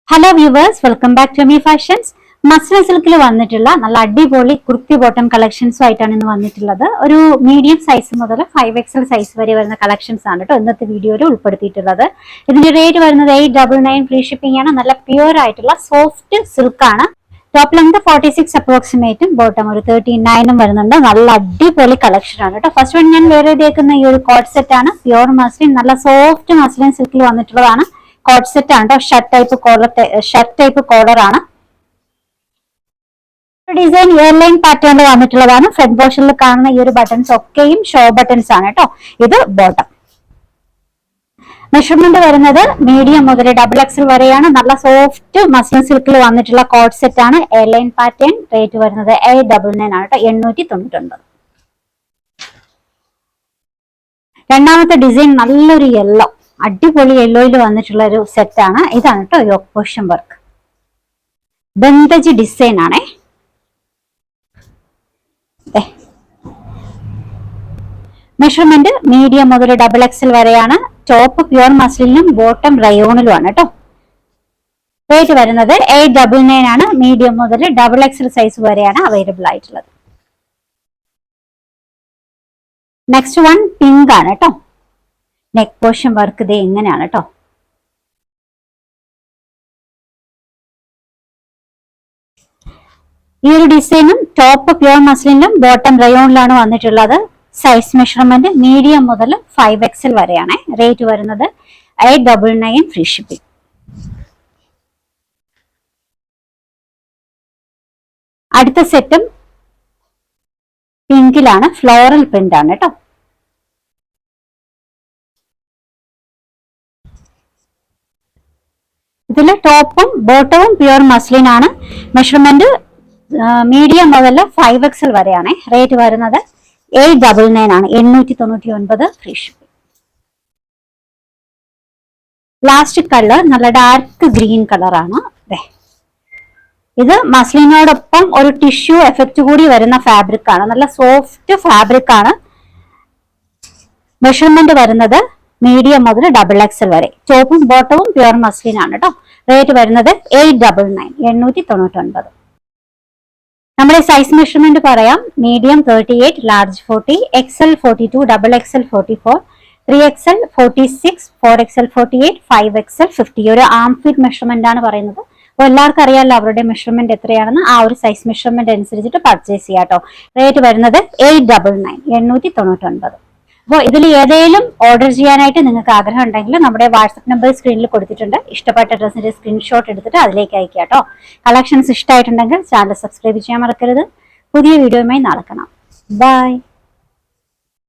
Hello viewers, welcome back to me fashions. Muslin സിൽക്കിൽ വന്നിട്ടുള്ള നല്ല അടിപൊളി കുർത്തി ബോട്ടം കളക്ഷൻസും ആയിട്ടാണ് ഇന്ന് വന്നിട്ടുള്ളത്. ഒരു മീഡിയം സൈസ് മുതൽ 5XL സൈസ് വരെ വരുന്ന കളക്ഷൻസ് ആണ് കേട്ടോ ഇന്നത്തെ വീഡിയോയിൽ ഉൾപ്പെടുത്തിയിട്ടുള്ളത്. ഇതിന്റെ റേറ്റ് വരുന്നത് 899 ഫ്രീ ഷിപ്പിംഗ് ആണ്. നല്ല പ്യുവർ ആയിട്ടുള്ള സോഫ്റ്റ് സിൽക്ക് ആണ്. ടോപ്പ് ലെങ്ത് 46 അപ്രോക്സിമേറ്റും ബോട്ടം ഒരു 39 വരുന്നുണ്ട്. നല്ല അടിപൊളി കളക്ഷൻ ആണ് കേട്ടോ. ഫസ്റ്റ് വൺ ഞാൻ വേറെ ചെയ്തേക്കുന്ന ഈ ഒരു കോഡ് സെറ്റ് ആണ്. പ്യുവർ മസ്ലിൻ, നല്ല സോഫ്റ്റ് മസ്ലിൻ സിൽക്കിൽ വന്നിട്ടുള്ളതാണ്. കോഡ് സെറ്റ് ആണ് കേട്ടോ. ഷർട്ട് ടൈപ്പ് കോളർ ആണ്. ഡിസൈൻ എയർലൈൻ പാറ്റേണിൽ വന്നിട്ടുള്ളതാണ്. ഫ്രണ്ട് പോർഷനിൽ കാണുന്ന ഈ ഒരു ബട്ടൺസ് ഒക്കെയും ഷോ ബട്ടൺസ് ആണ് കേട്ടോ. ഇത് ബോട്ടം. മെഷർമെന്റ് വരുന്നത് മീഡിയം മുതൽ XXL വരെയാണ്. നല്ല സോഫ്റ്റ് മസ്ലിൻ സിൽക്കിൽ വന്നിട്ടുള്ള കോഡ് സെറ്റ് ആണ്. Airline pattern. റേറ്റ് വരുന്നത് 899 ആണ് കേട്ടോ. 899. രണ്ടാമത്തെ ഡിസൈൻ നല്ലൊരു യെല്ലോ, അടിപൊളി യെല്ലോയിൽ വന്നിട്ടുള്ള ഒരു സെറ്റ് ആണ്. ഇതാണ് കേട്ടോ യോക്ക് പോർഷൻ വർക്ക്. ബന്ദജി ഡിസൈൻ ആണേ. മെഷർമെന്റ് മീഡിയം മുതൽ XXL വരെയാണ്. ടോപ്പ് പ്യുവർ മസ്ലിനും ബോട്ടം റയോണിലും ആണ് കേട്ടോ. റേറ്റ് വരുന്നത് 899 ആണ്. മീഡിയം മുതൽ XXL സൈസ് വരെയാണ് അവൈലബിൾ ആയിട്ടുള്ളത്. നെക്സ്റ്റ് വൺ പിങ്ക് ആണ് കേട്ടോ. നെക്ക് പോർഷൻ വർക്ക് ഇത് എങ്ങനെയാണ് കേട്ടോ. ഈ ഒരു ഡിസൈനും ടോപ്പ് പ്യുവർ മസ്ലിനും ബോട്ടം റയോണിലാണ് വന്നിട്ടുള്ളത്. സൈസ് മെഷർമെന്റ് മീഡിയം മുതൽ 5XL വരെയാണ്. റേറ്റ് വരുന്നത് 899 ഫ്രീ ഷിപ്പിംഗ്. അടുത്ത സെറ്റും പിങ്കിലാണ്. ഫ്ലോറൽ പ്രിന്റ് ആണ് കേട്ടോ. ഇതിൽ ടോപ്പും ബോട്ടവും പ്യുവർ മസ്ലിൻ ആണ്. മെഷർമെന്റ് മീഡിയം മുതൽ 5XL വരെയാണ്. റേറ്റ് വരുന്നത് 899 ആണ്. 899 ഫ്രീ ഷിപ്പിംഗ്. ലാസ്റ്റ് കളർ നല്ല ഡാർക്ക് ഗ്രീൻ കളറാണ്. ഇത് മസ്ലിനോടൊപ്പം ഒരു ടിഷ്യൂ എഫക്റ്റ് കൂടി വരുന്ന ഫാബ്രിക് ആണ്. നല്ല സോഫ്റ്റ് ഫാബ്രിക് ആണ്. മെഷർമെന്റ് വരുന്നത് മീഡിയം മുതൽ XXL വരെ. ടോപ്പും ബോട്ടവും പ്യുവർ മസ്ലിൻ ആണ് കേട്ടോ. റേറ്റ് വരുന്നത് 899, 899. നമ്മുടെ സൈസ് മെഷർമെന്റ് പറയാം. Medium 38, large 40, XL 42, XXL 44, 3XL 46, 4XL 48, 5XL 50. ഒരു ആം ഫിറ്റ് മെഷർമെന്റ് ആണ് പറയുന്നത്. അപ്പോൾ എല്ലാവർക്കും അറിയാമല്ലോ അവരുടെ മെഷർമെന്റ് എത്രയാണെന്ന്. ആ ഒരു സൈസ് മെഷർമെന്റ് അനുസരിച്ചിട്ട് പർച്ചേസ് ചെയ്യാം കേട്ടോ. റേറ്റ് വരുന്നത് 899, 899. അപ്പോൾ ഇതിൽ ഏതെങ്കിലും ഓർഡർ ചെയ്യാനായിട്ട് നിങ്ങൾക്ക് ആഗ്രഹം ഉണ്ടെങ്കിൽ നമ്മുടെ വാട്സപ്പ് നമ്പർ സ്ക്രീനിൽ കൊടുത്തിട്ടുണ്ട്. ഇഷ്ടപ്പെട്ട ഡ്രസ്സിന്റെ സ്ക്രീൻഷോട്ട് എടുത്തിട്ട് അതിലേക്ക് അയക്കുക കേട്ടോ. കളക്ഷൻസ് ഇഷ്ടമായിട്ടുണ്ടെങ്കിൽ ചാനൽ സബ്സ്ക്രൈബ് ചെയ്യാൻ മറക്കരുത്. പുതിയ വീഡിയോയുമായി നാളെ കാണാം. ബൈ.